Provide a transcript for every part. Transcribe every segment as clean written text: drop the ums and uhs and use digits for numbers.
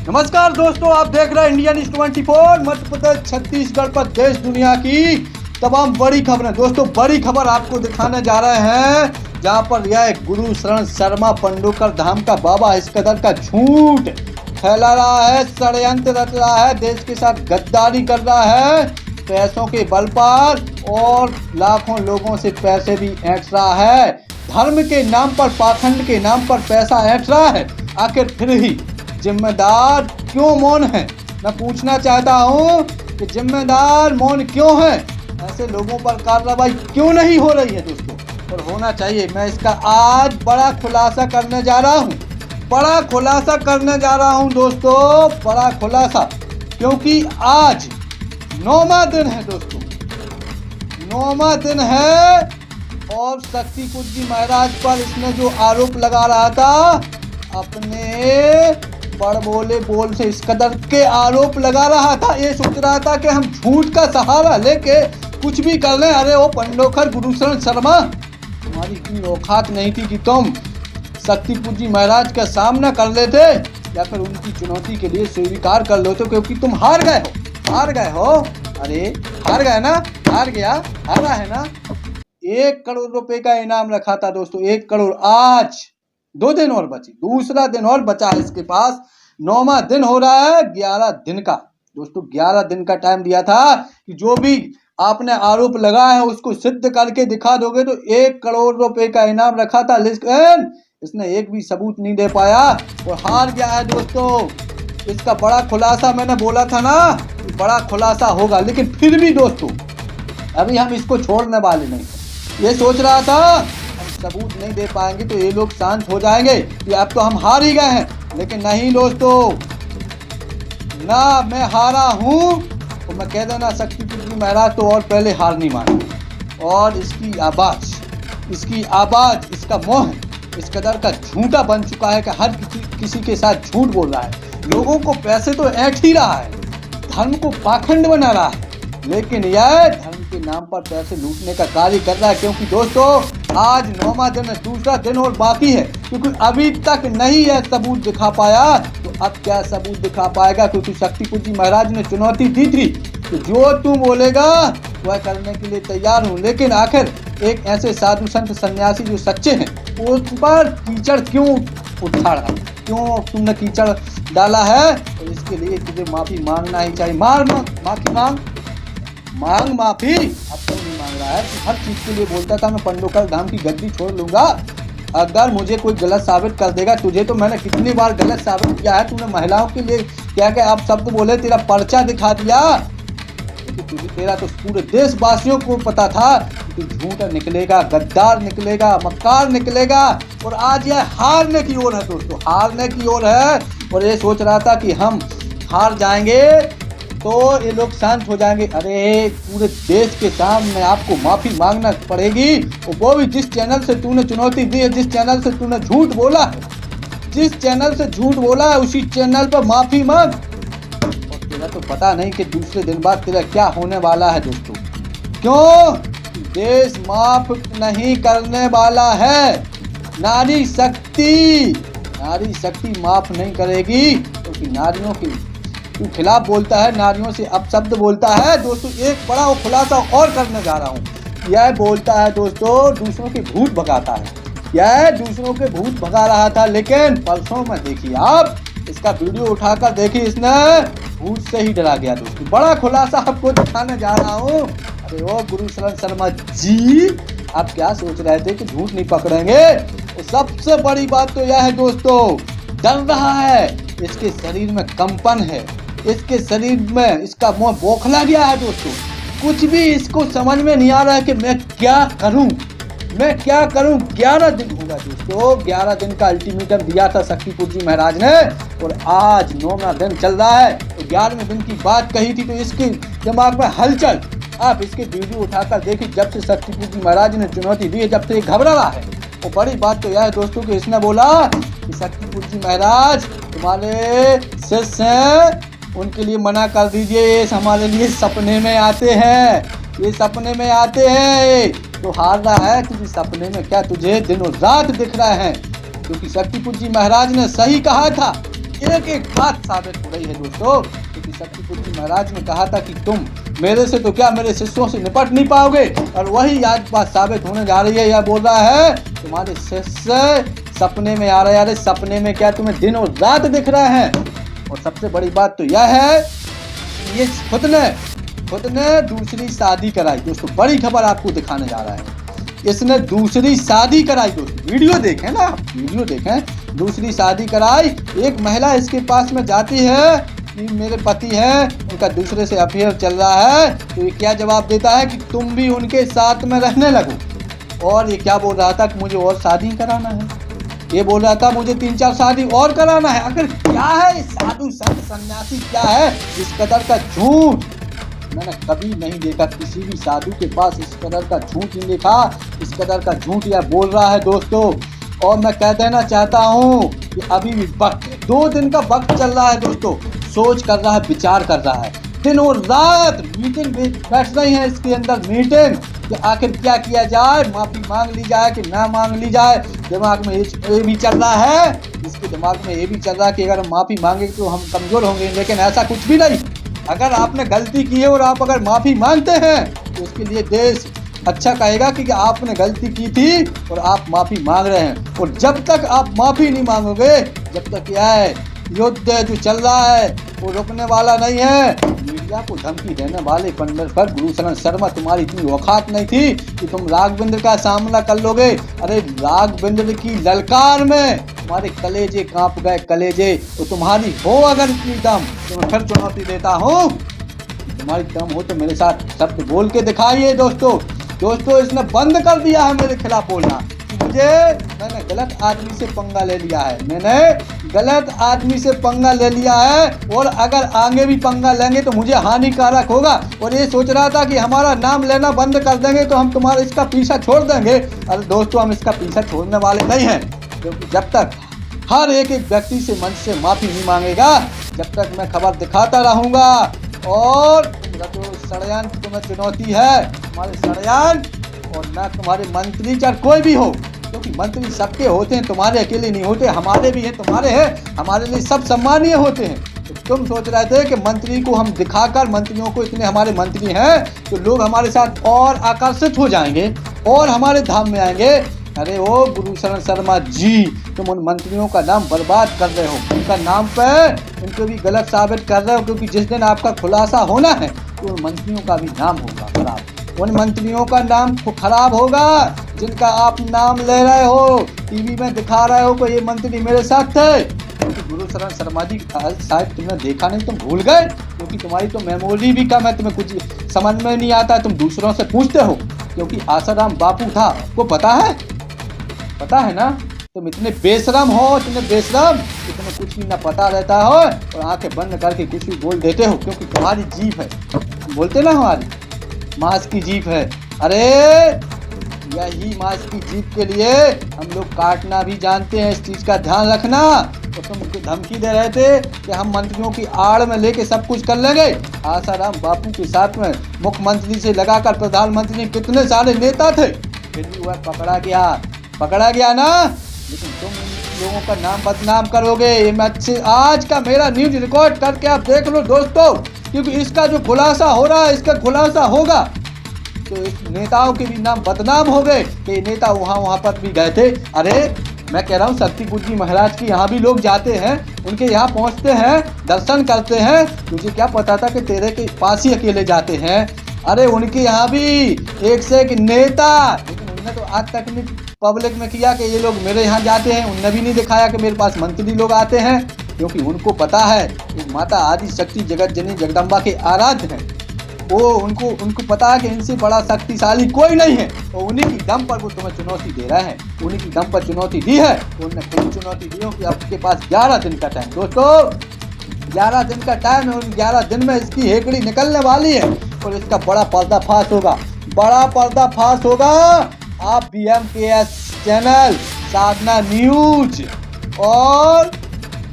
नमस्कार दोस्तों, आप देख रहे हैं इंडिया न्यूज 24। मध्य प्रदेश, छत्तीसगढ़ पर देश दुनिया की तमाम बड़ी खबरें। दोस्तों, बड़ी खबर आपको दिखाने जा रहे हैं जहां पर यह गुरु शरण शर्मा पंडोकर धाम का बाबा इस कदर का झूठ फैला रहा है, षड्यंत्र रच रहा है, देश के साथ गद्दारी कर रहा है, पैसों के बल पर और लाखों लोगों से पैसे भी ऐंठ रहा है, धर्म के नाम पर, पाखंड के नाम पर पैसा ऐंठ रहा है। आखिर फिर ही जिम्मेदार क्यों मौन है? मैं पूछना चाहता हूं कि जिम्मेदार मौन क्यों है? ऐसे लोगों पर कार्रवाई क्यों नहीं हो रही है दोस्तों? और होना चाहिए। मैं इसका आज बड़ा खुलासा करने जा रहा हूं, बड़ा खुलासा करने जा रहा हूं दोस्तों, बड़ा खुलासा, क्योंकि आज 9वां दिन है दोस्तों, 9वां दिन है और शक्ति कुंज जी महाराज पर इसने जो आरोप लगा रहा था, अपने बड़ बोले बोल से इस कदर के आरोप लगा रहा था, ये सोच रहा था कि हम झूठ का सहारा लेके कुछ भी कर लें। अरे ओ पंडोकर गुरु शरण शर्मा, तुम्हारी इतनी औकात नहीं थी कि तुम शक्ति कुंज जी महाराज का सामना कर लेते या फिर उनकी चुनौती के लिए स्वीकार कर लेते, क्योंकि तुम हार गए हो। अरे हार गए ना, हारा है ना। 1 करोड़ रुपए का इनाम रखा था दोस्तों, 1 करोड़। आज 2 दिन और बची, दूसरा दिन और बचा है इसके पास। 9वां दिन हो रहा है, 11 दिन का दोस्तों, 11 दिन का टाइम दिया था कि जो भी आपने आरोप लगाया है उसको सिद्ध करके दिखा दोगे तो 1 करोड़ रुपए का इनाम रखा था, लेकिन इसने एक भी सबूत नहीं दे पाया और हार गया है दोस्तों। इसका बड़ा खुलासा मैंने बोला था ना, बड़ा खुलासा होगा, लेकिन फिर भी दोस्तों अभी हम इसको छोड़ने वाले नहीं। ये सोच रहा था हम सबूत नहीं दे पाएंगे तो ये लोग शांत हो जाएंगे कि अब तो हम हार ही गए हैं, लेकिन नहीं दोस्तों, ना मैं हारा हूं तो मैं कह देना शक्ति कुंज जी महाराज तो और पहले हार नहीं माना। और इसकी आवाज, इसका मोह इस कदर का झूठा बन चुका है कि हर किसी के साथ झूठ बोल रहा है, लोगों को पैसे तो ऐंठ ही रहा है, धर्म को पाखंड बना रहा है, लेकिन यह धर्म के नाम पर पैसे लूटने का कार्य कर रहा है। क्योंकि दोस्तों आज 9वां दिन है, दूसरा दिन और बाकी है, क्योंकि अभी तक नहीं यह सबूत दिखा पाया तो अब क्या सबूत दिखा पाएगा? क्योंकि शक्ति कुंज जी महाराज ने चुनौती दी थी कि जो तू बोलेगा वह करने के लिए तैयार हूँ, लेकिन आखिर एक ऐसे साधु संत सन्यासी जो सच्चे हैं उस पर कीचड़ क्यों उठा रहा, क्यों तुमने कीचड़ डाला है? तो इसके लिए तुझे माफी मांगना ही चाहिए। मांग माफी। अब तो नहीं मांग रहा है, तो हर चीज के लिए बोलता था मैं पंडोकर धाम की गद्दी छोड़ लूंगा अगर मुझे कोई गलत साबित कर देगा। तुझे तो मैंने कितनी बार गलत साबित किया है, तूने महिलाओं के लिए क्या क्या आप शब्द बोले, तेरा पर्चा दिखा दिया, तेरा तो पूरे देशवासियों को पता था कि झूठा निकलेगा, गद्दार निकलेगा, मक्कार निकलेगा। और आज यह हारने की ओर है दोस्तों, हारने की ओर है। और ये सोच रहा था कि हम हार जाएंगे तो ये लोग शांत हो जाएंगे। अरे पूरे देश के सामने आपको माफी मांगना पड़ेगी, और वो भी जिस चैनल से तूने चुनौती दी है, जिस चैनल से तूने झूठ बोला है, जिस चैनल से झूठ बोला है उसी चैनल पर माफी मांग। और तेरा तो पता नहीं कि दूसरे दिन बाद तेरा क्या होने वाला है दोस्तों। क्यों? देश माफ नहीं करने वाला है। नारी शक्ति माफ नहीं करेगी, क्योंकि नारियों के खिलाफ बोलता है, नारियों से अपशब्द बोलता है दोस्तों। एक बड़ा खुलासा और करने जा रहा हूँ। यह बोलता है दोस्तों दूसरों के भूत भगाता है, यह दूसरों के भूत भगा रहा था, लेकिन परसों में देखिए आप इसका वीडियो उठाकर देखिए, इसने भूत से ही डरा गया दोस्तों। बड़ा खुलासा आपको दिखाने जा रहा हूँ। अरे ओ गुरु शरण शर्मा जी, आप क्या सोच रहे थे कि झूठ नहीं पकड़ेंगे? तो सबसे बड़ी बात तो यह है दोस्तों, डर रहा है, इसके शरीर में कंपन है, इसके शरीर में इसका मुंह बौखला गया है दोस्तों। कुछ भी इसको समझ में नहीं आ रहा है कि मैं क्या करूं। 11 दिन होगा दोस्तों, 11 दिन का अल्टीमेटम दिया था शक्ति कुंज जी महाराज ने, और आज 9वां दिन चल रहा है। तो 11वें दिन की बात कही थी तो इसके दिमाग में हलचल, आप इसके वीडियो उठाकर देखिए। जब से शक्ति कुंज जी महाराज ने चुनौती दी है, जब से ये घबरा रहा है। और बड़ी बात तो यह है दोस्तों कि इसने बोला कि शक्ति कुंज जी महाराज तुम्हारे शिष्य हैं, उनके लिए मना कर दीजिए, ये हमारे लिए सपने में आते हैं, ये सपने में आते हैं। तो हार रहा है तुझे सपने में क्या, तुझे दिनों रात दिख रहा है, क्योंकि शक्ति कुंज जी महाराज ने सही कहा था एक एक बात साबित हो रही है दोस्तों, क्योंकि शक्तिपुंज महाराज ने कहा था कि तुम मेरे से तो क्या मेरे शिष्यों से निपट नहीं पाओगे, और वही आज बात साबित होने जा रही है। यह बोल रहा है तुम्हारे शिष्य सपने में आ रहे हैं। अरे सपने में क्या, तुम्हें दिन और रात दिख रहे हैं। और सबसे बड़ी बात तो यह है ये खुद ने दूसरी शादी कराई दोस्तों। बड़ी खबर आपको दिखाने जा रहा है, इसने दूसरी शादी कराई दोस्तों। वीडियो देखें ना, वीडियो देखें। दूसरी शादी कराई। एक महिला इसके पास में जाती है कि मेरे पति हैं, उनका दूसरे से अफेयर चल रहा है, तो ये क्या जवाब देता है कि तुम भी उनके साथ में रहने लगो। और ये क्या बोल रहा था कि मुझे और शादी कराना है, ये बोल रहा था मुझे 3-4 शादी और कराना है। आखिर क्या है साधु संत सन्यासी, क्या है इस कदर का झूठ। मैंने कभी नहीं देखा किसी भी साधु के पास इस कदर का झूठ नहीं देखा, इस कदर का झूठ यह बोल रहा है दोस्तों। और मैं कह देना चाहता हूँ कि अभी भी वक्त 2 दिन का वक्त चल रहा है दोस्तों। सोच कर रहा है, विचार कर रहा है, दिन और रात मीटिंग बैठ रही है इसके अंदर मीटिंग कि आखिर क्या किया जाए, माफी मांग ली जाए कि ना मांग ली जाए। दिमाग में ये भी चल रहा है, इसके दिमाग में ये भी चल रहा है कि अगर हम माफी मांगेंगे तो हम कमजोर होंगे, लेकिन ऐसा कुछ भी नहीं। अगर आपने गलती की है और आप अगर माफी मांगते हैं तो उसके लिए देश अच्छा कहेगा कि आपने गलती की थी और आप माफी मांग रहे हैं। और जब तक आप माफी नहीं मांगोगे, जब तक क्या है युद्ध जो चल रहा है वो रुकने वाला नहीं है। मीडिया को धमकी देने वाले पंडित गुरुशरण शर्मा, तुम्हारी इतनी औकात नहीं थी कि तुम राघवेंद्र का सामना कर लोगे। अरे राघवेंद्र की ललकार में तुम्हारे कलेजे कांप गए, कलेजे। तो तुम्हारी हो अगर इतनी दम, तो मैं फिर चुनौती देता हूँ, तुम्हारी दम हो तो मेरे साथ शब्द बोल के दिखाइए दोस्तों। इसने बंद कर दिया है मेरे खिलाफ बोलना। मैंने गलत आदमी से पंगा ले लिया है, मैंने गलत आदमी से पंगा ले लिया है, और अगर आगे भी पंगा लेंगे तो मुझे हानिकारक होगा। और ये सोच रहा था कि हमारा नाम लेना बंद कर देंगे तो हम तुम्हारा इसका पीछा छोड़ देंगे। अरे दोस्तों, हम इसका पीछा छोड़ने वाले नहीं हैं, क्योंकि जब तक हर एक व्यक्ति से मन से माफी नहीं मांगेगा, जब तक मैं खबर दिखाता रहूंगा। और षड्यंत्र तुम्हें चुनौती है, तुम्हारे षड्यंत्र, और ना तुम्हारे मंत्री चाहे कोई भी हो, क्योंकि मंत्री सबके होते हैं, तुम्हारे अकेले नहीं होते, हमारे भी हैं, तुम्हारे हैं, हमारे लिए सब सम्मानीय होते हैं। तो तुम सोच रहे थे कि मंत्री को हम दिखाकर, मंत्रियों को इतने हमारे मंत्री हैं तो लोग हमारे साथ और आकर्षित हो जाएंगे और हमारे धाम में आएंगे। अरे ओ गुरुशरण शर्मा जी, तुम उन मंत्रियों का नाम बर्बाद कर रहे हो, उनका नाम पे उनको भी गलत साबित कर रहे हो, क्योंकि जिस दिन आपका खुलासा होना है तो उन मंत्रियों का भी नाम होगा खराब। उन मंत्रियों का नाम खराब होगा जिनका आप नाम ले रहे हो, टीवी में दिखा रहे हो कि ये मंत्री मेरे साथ थे। क्योंकि गुरुशरण शर्मा जी शायद तुमने देखा नहीं, तुम भूल गए, क्योंकि तुम्हारी तो मेमोरी भी कम है, तुम्हें कुछ समझ में नहीं आता, तुम दूसरों से पूछते हो। क्योंकि आसाराम बापू था, आपको पता है ना, तुम इतने बेशरम हो, इतने बेशरम कि तुम्हें कुछ भी ना पता रहता हो और आंखें बंद करके कुछ भी बोल देते हो, क्योंकि तुम्हारी जीभ है, बोलते ना हमारी मांस की जीभ है। अरे यही मांस की जीभ के लिए हम लोग काटना भी जानते हैं, इस चीज का ध्यान रखना। तो तुम धमकी दे रहे थे कि हम मंत्रियों की आड़ में लेके सब कुछ कर लेंगे। आसाराम बापू के साथ में मुख्यमंत्री से लगाकर प्रधानमंत्री कितने सारे नेता थे, फिर भी वह पकड़ा गया ना। लेकिन तुम इन लोगों का नाम बदनाम करोगे। ये मैं आज का मेरा न्यूज रिकॉर्ड करके आप देख लो दोस्तों, क्योंकि इसका जो खुलासा हो रहा है, इसका खुलासा होगा तो इस नेताओं के भी नाम बदनाम हो गए कि नेता वहाँ पर भी गए थे। अरे मैं कह रहा हूँ शक्तिपुंज जी महाराज के यहाँ भी लोग जाते हैं, उनके यहाँ पहुँचते हैं, दर्शन करते हैं। तुझे क्या पता था कि तेरे के पास ही अकेले जाते हैं? अरे उनके यहाँ भी एक से एक नेता, लेकिन उन्होंने तो आज तक नहीं पब्लिक में किया कि ये लोग मेरे यहाँ जाते हैं। उनने भी नहीं दिखाया कि मेरे पास मंत्री लोग आते हैं, क्योंकि उनको पता है कि माता आदि शक्ति जगत जननी जगदम्बा के आराध्य हैं। वो उनको पता है कि इनसे बड़ा शक्तिशाली कोई नहीं है, और उन्हीं की दम पर वो तुम्हें चुनौती दे रहे हैं। उन्हीं की दम पर चुनौती दी है, तो उन्होंने खुद चुनौती दी हो कि आपके पास 11 दिन का टाइम। दोस्तों 11 दिन का टाइम है, उन 11 दिन में इसकी हेकड़ी निकलने वाली है और इसका बड़ा पर्दाफाश होगा। आप BMKS चैनल, साधना न्यूज और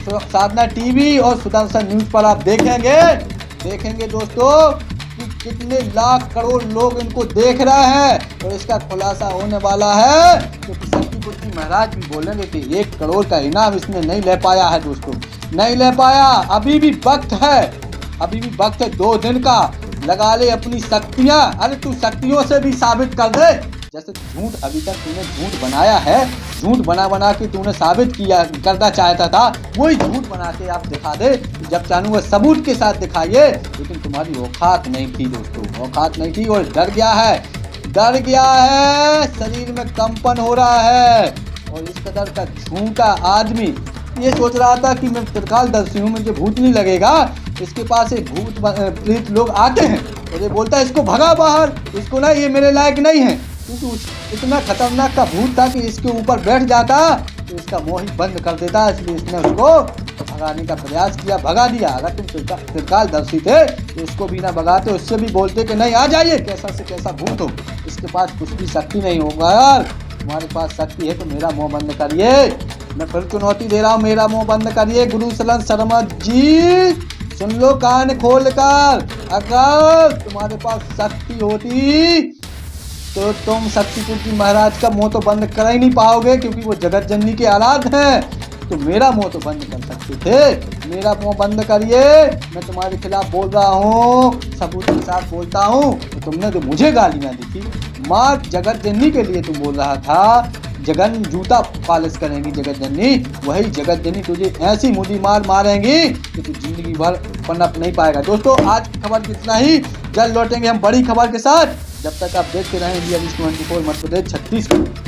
साधना टीवी और सुदर्शन न्यूज पर आप देखेंगे दोस्तों कि कितने लाख करोड़ लोग इनको देख रहे हैं, और इसका खुलासा होने वाला है, क्योंकि शक्तिपुर जी महाराज भी बोलेंगे कि 1 करोड़ का इनाम इसने नहीं ले पाया है दोस्तों, नहीं ले पाया। अभी भी वक्त है, अभी भी वक्त है 2 दिन का। लगा ले अपनी शक्तियां। अरे तू शक्तियों से भी साबित कर दे। जैसे झूठ अभी तक तूने झूठ बनाया है, झूठ बना बना के तूने साबित किया करना चाहता था, वही झूठ बना के आप दिखा दे। जब चाहूँ वह सबूत के साथ दिखाइए, लेकिन तुम्हारी औकात नहीं थी दोस्तों, औकात नहीं थी और डर गया है, डर गया है, शरीर में कंपन हो रहा है। और इस कदर का झूठा आदमी ये सोच रहा था कि मैं त्रिकालदर्शी हूँ, मुझे भूत नहीं लगेगा। इसके पास एक भूत प्रेत लोग आते हैं और ये बोलता है इसको भगा बाहर, इसको ना, ये मेरे लायक नहीं है। क्योंकि इतना खतरनाक का भूत था कि इसके ऊपर बैठ जाता तो इसका मोह ही बंद कर देता, इसलिए इसने उसको भगाने का प्रयास किया, भगा दिया। अगर तुम त्रिकालदर्शी थे तो इसको भी ना भगाते, उससे भी बोलते कि नहीं आ जाइए, कैसा से कैसा भूत हो, इसके पास कुछ भी शक्ति नहीं होगा। यार तुम्हारे पास शक्ति है तो मेरा मुंह बंद करिए। मैं फिर चुनौती दे रहा हूँ, मेरा मुंह बंद करिए। गुरुशरण शर्मा जी सुन लो कान खोल कर, अगर तुम्हारे पास शक्ति होती तो तुम शक्तिपुर जी महाराज का मुंह तो बंद कर ही नहीं पाओगे, क्योंकि वो जगत जननी के आराध हैं। तो मेरा मुंह तो बंद कर सकते थे, मेरा मुंह बंद करिए। मैं तुम्हारे खिलाफ बोल रहा हूँ, सबूत के साथ बोलता हूँ। तो तुमने तो मुझे गालियाँ दी थी, माँ जगत जननी के लिए तुम बोल रहा था, जगन जूता पालिश करेंगी जगत जननी, वही जगत जननी तुझे ऐसी मुदी मार मारेंगी कि तू जिंदगी भर पनप नहीं पाएगा। दोस्तों आज की खबर कितना ही, जल्द लौटेंगे हम बड़ी खबर के साथ। जब तक आप देखते रहें इंडिया न्यूज़ 24 मध्य प्रदेश छत्तीसगढ़।